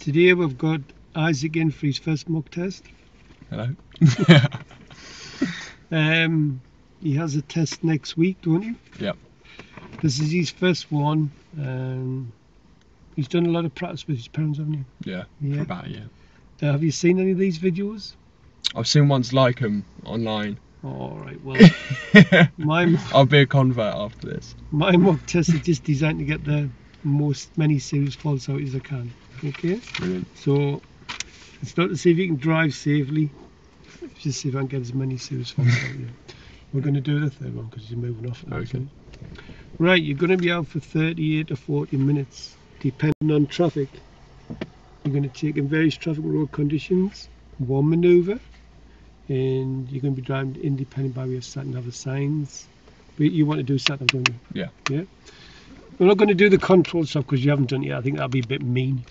Today we've got Isaac in for his first mock test. Hello. He has a test next week, don't you? Yep. This is his first one. He's done a lot of practice with his parents, haven't you? Yeah, Yeah. for about a year. Have you seen any of these videos? I've seen ones like them online. Alright, well, I'll be a convert after this. my mock test is just designed to get the many serious faults out as I can. Okay? Brilliant. So, it's not to see if you can drive safely, it's just see if I can get as many serious faults out here. We're going to do the third one because you're moving off. Okay. Right, you're going to be out for 38 to 40 minutes, depending on traffic. You're going to take in various traffic road conditions, one manoeuvre, and you're going to be driving independent by way of sat-nav signs. But you want to do sat-nav, don't you? Yeah. Yeah. We're not going to do the control stuff because you haven't done it yet. I think that'll be a bit mean.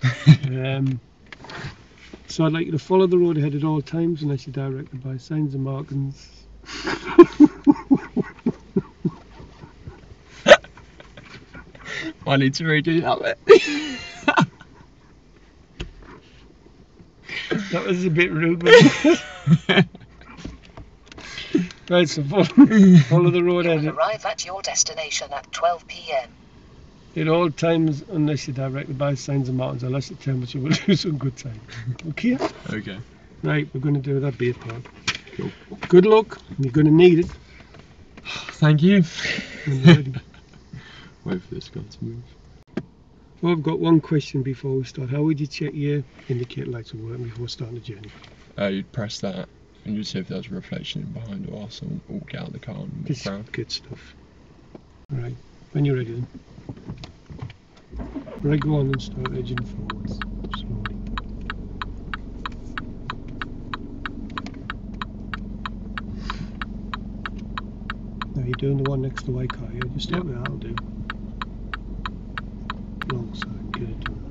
So I'd like you to follow the road ahead at all times unless you're directed by signs and markings. I need to redo that bit. That was a bit rude, wasn't it? Right, so follow the road ahead. Arrive at your destination at 12 p.m. At all times unless you're directed by signs and markings, unless the temperature will do some good time. Okay? Okay. Right, we're going to do that bait part. Cool. Good luck, you're going to need it Thank you. when you're ready. Wait for this guy to move. Well, I've got one question before we start. How would you check your indicator lights are working before starting the journey? You'd press that and you'd see if there's a reflection in behind or else we'll get out of the car and walk It's around. good stuff. Right, when you're ready then. Right, go on and start edging forwards slowly. Now you're doing the one next to the white car, yeah? Just start with that, that'll do. Long side, get it done.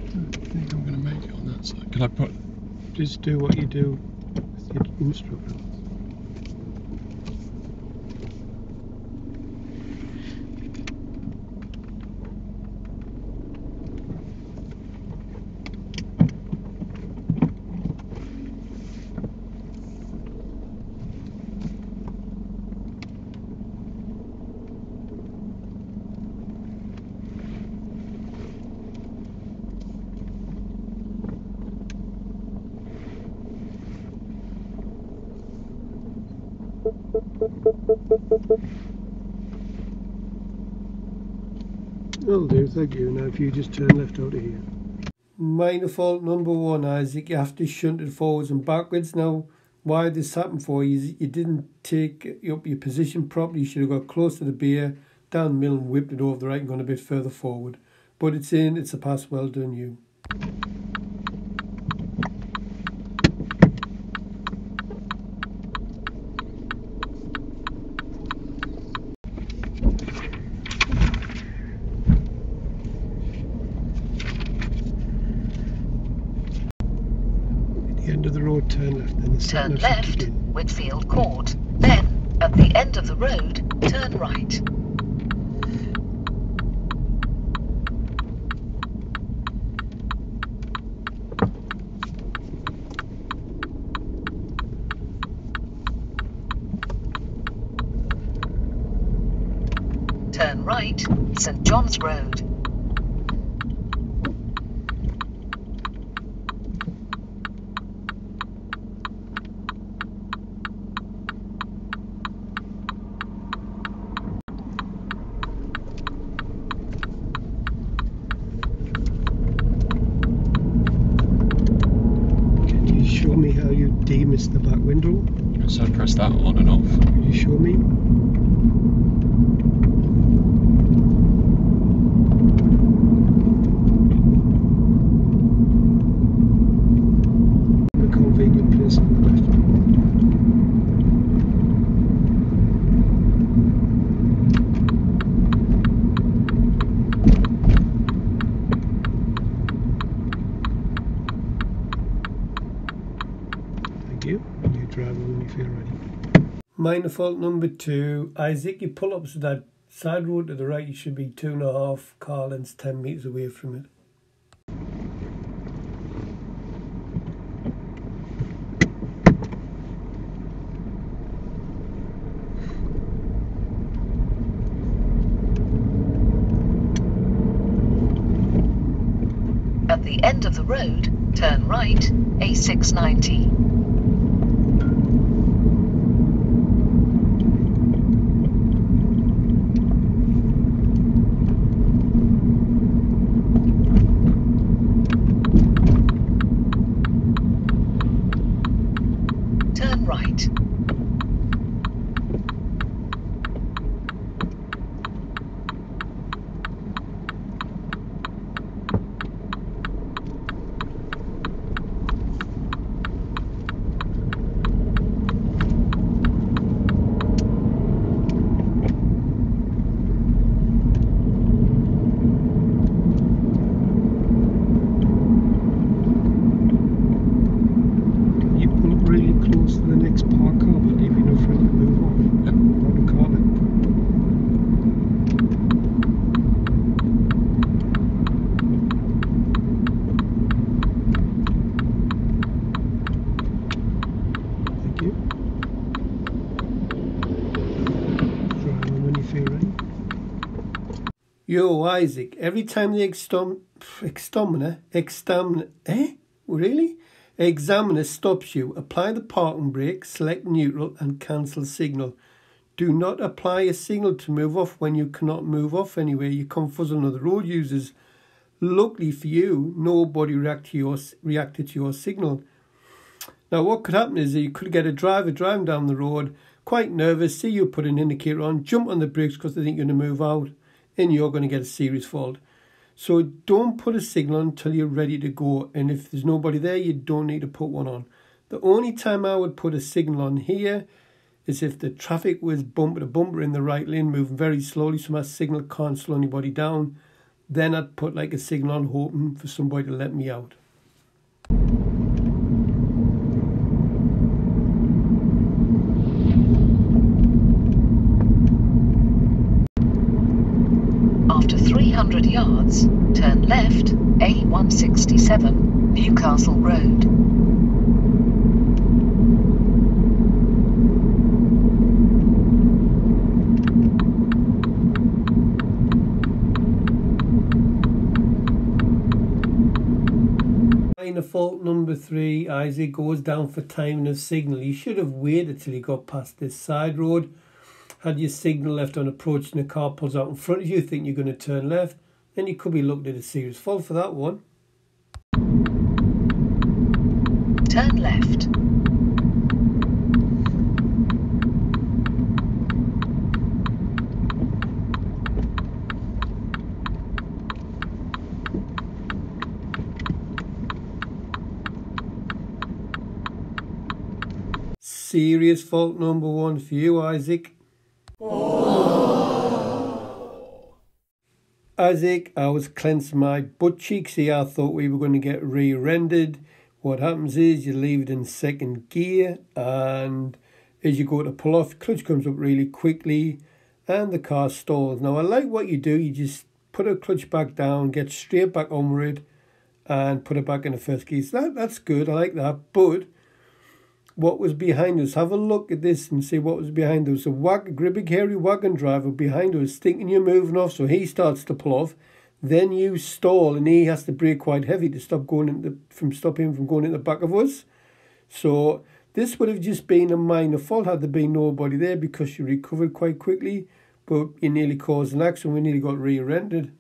I think I'm going to make it on that side. Can I put... Just do what you do with your instructions. Will do, thank you. Now if you just turn left out of here. Minor fault number one, Isaac. You have to shunt it forwards and backwards. Now, why this happened for you is you didn't take up your position properly. You should have got close to the beer, down the middle and whipped it over the right and gone a bit further forward. But it's in, it's a pass, well done you. End of the road, turn left, then the Turn left, Whitfield Court. Then, at the end of the road, turn right. Turn right, St. John's Road. access the back window. So press that on and off. Could you show me? A convenient place on the left. Thank you. And you drive on when you feel ready. Minor fault number 2. Isaac, you pull up to that side road to the right. You should be 2.5 car lengths, 10 metres away from it. At the end of the road, turn right, A690. Turn right. You pull up really close to the next park car, but leave enough room to move off. On the car length. Thank you. Drive on when you feel ready. Yo, Isaac, every time the examiner stops you, apply the parking brake, select neutral and cancel signal. Do not apply a signal to move off when you cannot move off anywhere. You come fuzz on other road users. Luckily for you, nobody reacted to your signal. Now what could happen is that you could get a driver driving down the road, quite nervous, see you put an indicator on, jump on the brakes because they think you're going to move out, and you're going to get a serious fault. So don't put a signal until you're ready to go, and if there's nobody there, you don't need to put one on. The only time I would put a signal on here is if the traffic was bumper to bumper in the right lane, moving very slowly, so my signal can't slow anybody down. Then I'd put like a signal on, hoping for somebody to let me out. After 300 yards, turn left, A167, Newcastle Road. Minor fault number 3, Isaac goes down for timing of signal. You should have waited till you got past this side road. Had your signal left on approach and a car pulls out in front of you, think you're going to turn left, then you could be looking at a serious fault for that one. Turn left. Serious fault number 1 for you, Isaac. Isaac, I was cleansing my butt cheeks here. I thought we were going to get rear-ended. What happens is you leave it in second gear, and as you go to pull off, the clutch comes up really quickly and the car stalls. Now I like what you do. You just put a clutch back down, get straight back onward and put it back in the first gear. So that's good. I like that. But what was behind us? Have a look at this and see what was behind us. A big hairy wagon driver behind us thinking you're moving off, so he starts to pull off. Then you stall and he has to brake quite heavy to stop him from going in the back of us. So this would have just been a minor fault had there been nobody there, because you recovered quite quickly, but you nearly caused an accident. We nearly got rear-ended.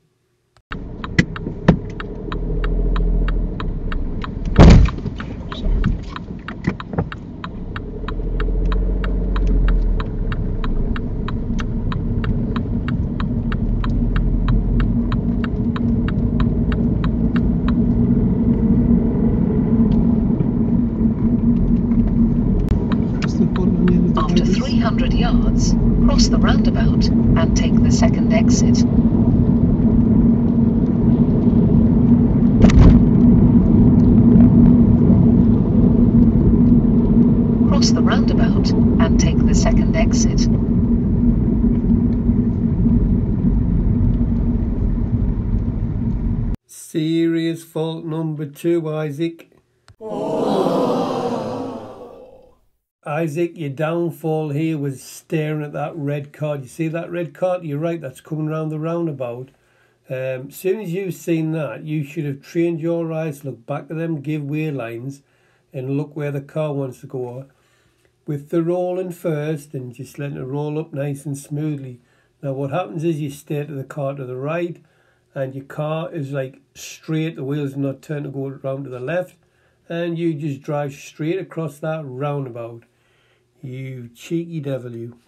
exit. Cross the roundabout and take the second exit. Serious fault number 2, Isaac. Isaac, your downfall here was staring at that red card. You see that red card? You're right, that's coming around the roundabout. As soon as you've seen that, you should have trained your eyes, look back at them give way lines and look where the car wants to go. With the rolling first and just letting it roll up nice and smoothly. Now what happens is you stay to the car to the right and your car is like straight, the wheels are not turned to go around to the left, and you just drive straight across that roundabout. You cheeky devil, you.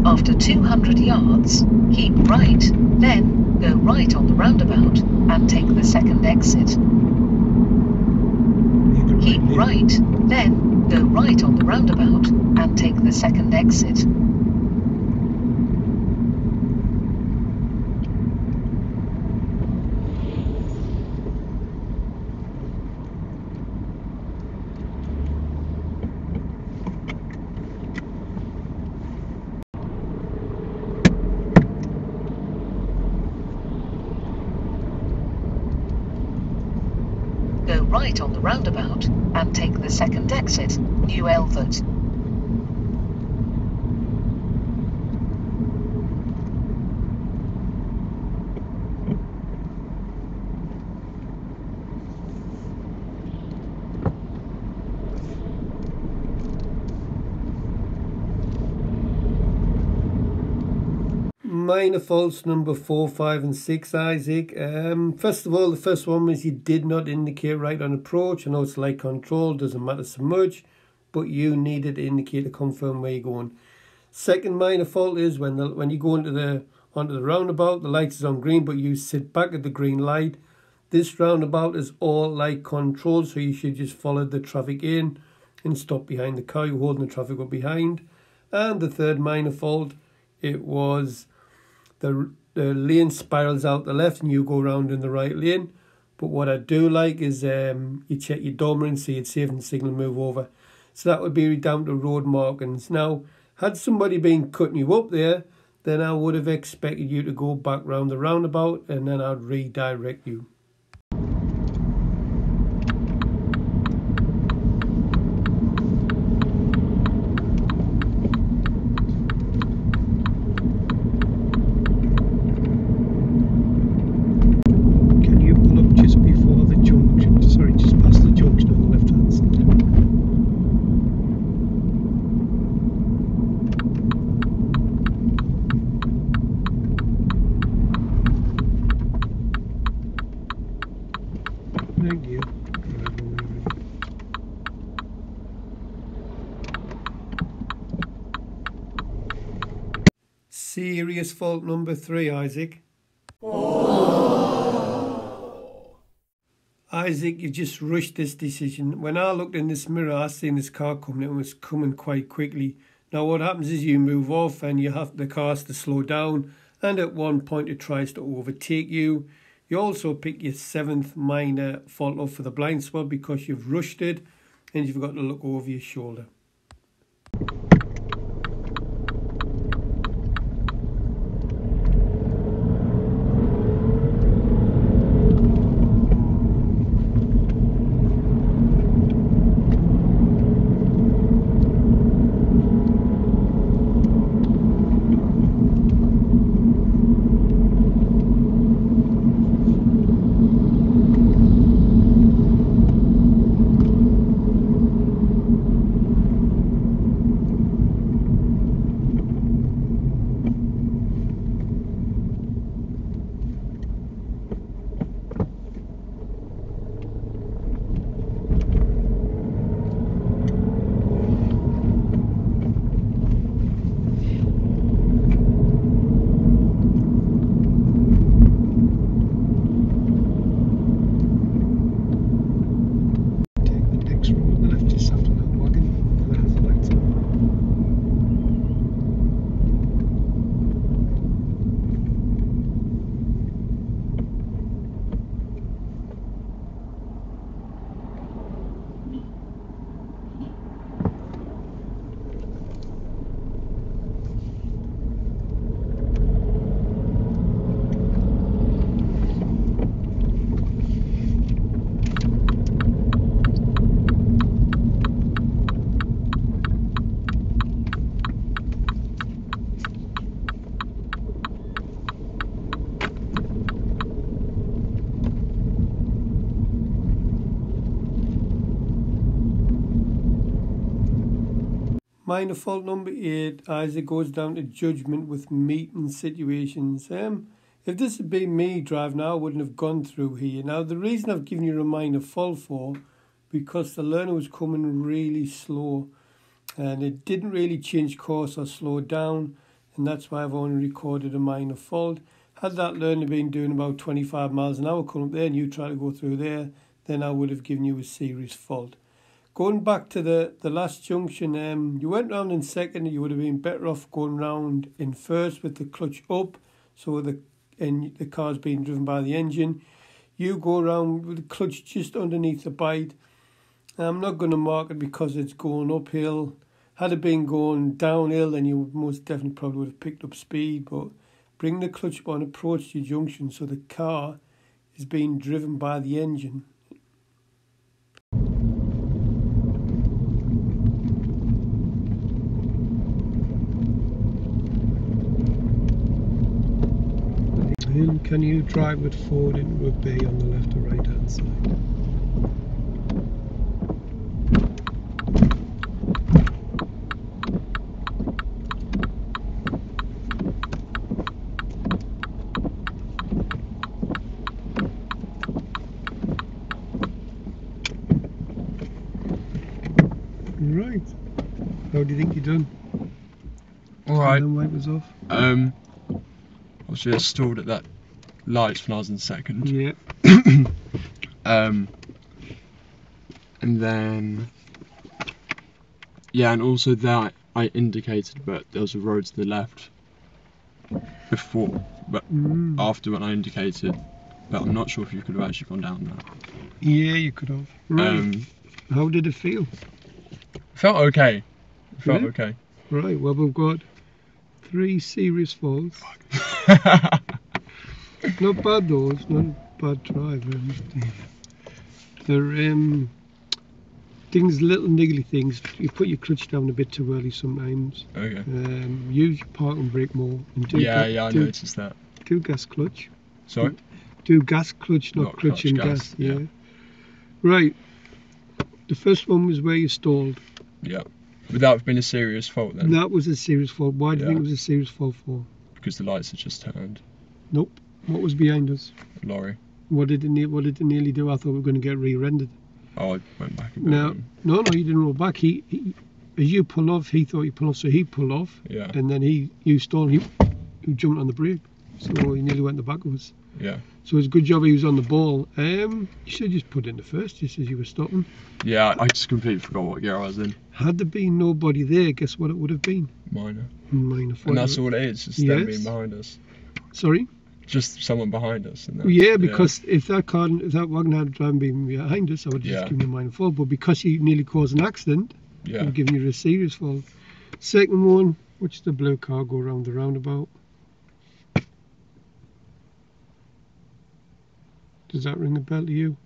After 200 yards, keep right, then go right on the roundabout and take the second exit. Keep right, then go right on the roundabout and take the second exit. Go right on the roundabout and take the second exit, New Elford. Minor faults number 4, 5 and 6, Isaac. First of all, the first one was you did not indicate right on approach. I know it's light control, doesn't matter so much, but you needed to indicate to confirm where you're going. Second minor fault is when you go onto the roundabout, the light is on green, but you sit back at the green light. This roundabout is all light control, so you should just follow the traffic in and stop behind the car. You're holding the traffic up behind. And the third minor fault, it was the lane spirals out the left and you go around in the right lane. But what I do like is you check your door and see it's safe and signal move over. So that would be down to road markings. Now, had somebody been cutting you up there, then I would have expected you to go back round the roundabout and then I'd redirect you. Thank you. Serious fault number 3, Isaac. Isaac, you just rushed this decision. When I looked in this mirror, I seen this car coming. It was coming quite quickly. Now what happens is you move off and you have the cars to slow down, and at one point it tries to overtake you. You also pick your 7th minor fault off for the blind spot because you've rushed it and you've got to look over your shoulder. Minor fault number 8, Isaac goes down to judgment with meeting situations. If this had been me driving, I wouldn't have gone through here. Now, the reason I've given you a minor fault for, because the learner was coming really slow and it didn't really change course or slow down, and that's why I've only recorded a minor fault. Had that learner been doing about 25 miles an hour coming up there and you try to go through there, then I would have given you a serious fault. Going back to the last junction, you went round in second. You would have been better off going round in first with the clutch up, so the car's being driven by the engine. You go around with the clutch just underneath the bite. I'm not going to mark it because it's going uphill. Had it been going downhill, then you most definitely probably would have picked up speed. But bring the clutch up on approach to your junction, so the car is being driven by the engine. Can you drive with forward into a bay on the left or right hand side? Right. How do you think you're done? Alright. And then wipers off? I was just stalled at that lights when I was in second. Yeah. And then and also that I indicated, but there was a road to the left before, but after when I indicated, but I'm not sure if you could have actually gone down there. Yeah, you could have. Right. How did it feel? Felt okay. Felt okay. Right, well, we've got 3 serious faults. Not bad though, it's not a bad drive. They're things, little niggly things. You put your clutch down a bit too early sometimes. Okay. Use your park and brake more. And do I noticed that. Do gas clutch. Sorry? Do gas clutch, not clutch and gas. Yeah. Right. The first one was where you stalled. Yeah. Would that have been a serious fault then? That was a serious fault. Why do you think it was a serious fault for? Because the lights had just turned. Nope. What was behind us? A lorry. What did it nearly do? I thought we were going to get rear-ended. Oh, I went back a bit. No, you didn't roll back. He as you pull off, he thought you pull off, so he pulled off. Yeah. And then you stalled. He jumped on the brake, so he nearly went the back of us. Yeah. So it's a good job he was on the ball. You should have just put it in the first, just as you were stopping. Yeah, I just completely forgot what gear I was in. Had there been nobody there, guess what it would have been? Minor. Minor fault. And that's all it is, just them being behind us. Sorry? Just someone behind us. And Yeah, because if that wagon had driven behind us, I would have just given you a minor fault. But because you nearly caused an accident, I'm giving you a serious fault. Second one, watch the blue car go round the roundabout. Does that ring a bell to you?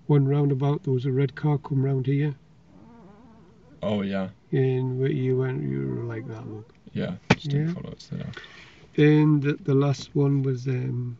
One roundabout, there was a red car come round here. Oh yeah. And you were like that, look. Yeah, just didn't follow us there. And the last one was you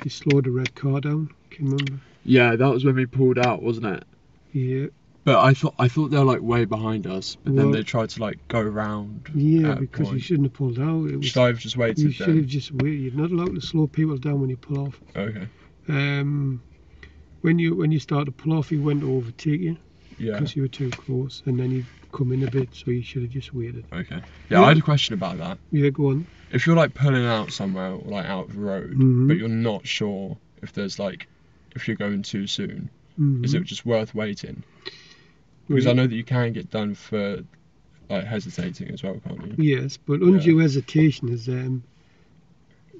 slowed a red car down. Can you remember? Yeah, that was when we pulled out, wasn't it? Yeah. But I thought they were like way behind us, but then they tried to like go round. Yeah, because you shouldn't have pulled out. Should I have just waited? You should have just waited. You're not allowed to slow people down when you pull off. Okay. When you start to pull off, he went to overtake you. Yeah. Because you were too close, and then he'd come in a bit, so you should have just waited. Okay. Yeah, I had a question about that. Yeah, go on. If you're like pulling out somewhere, or like out of the road, but you're not sure if there's like, if you're going too soon, is it just worth waiting? Because I know that you can get done for like hesitating as well, can't you? Yes, but undue hesitation is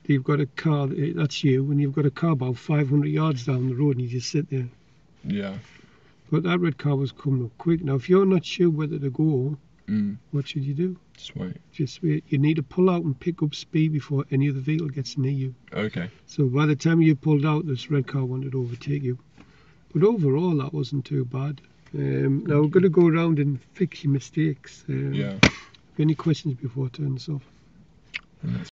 you've got a car, that's you, when you've got a car about 500 yards down the road and you just sit there. Yeah. But that red car was coming up quick. Now, if you're not sure whether to go, what should you do? Just wait. Just wait. You need to pull out and pick up speed before any other vehicle gets near you. Okay. So by the time you pulled out, this red car wanted to overtake you. But overall, that wasn't too bad. Now we're going to go around and fix your mistakes. Yeah. Any questions before I turn this off?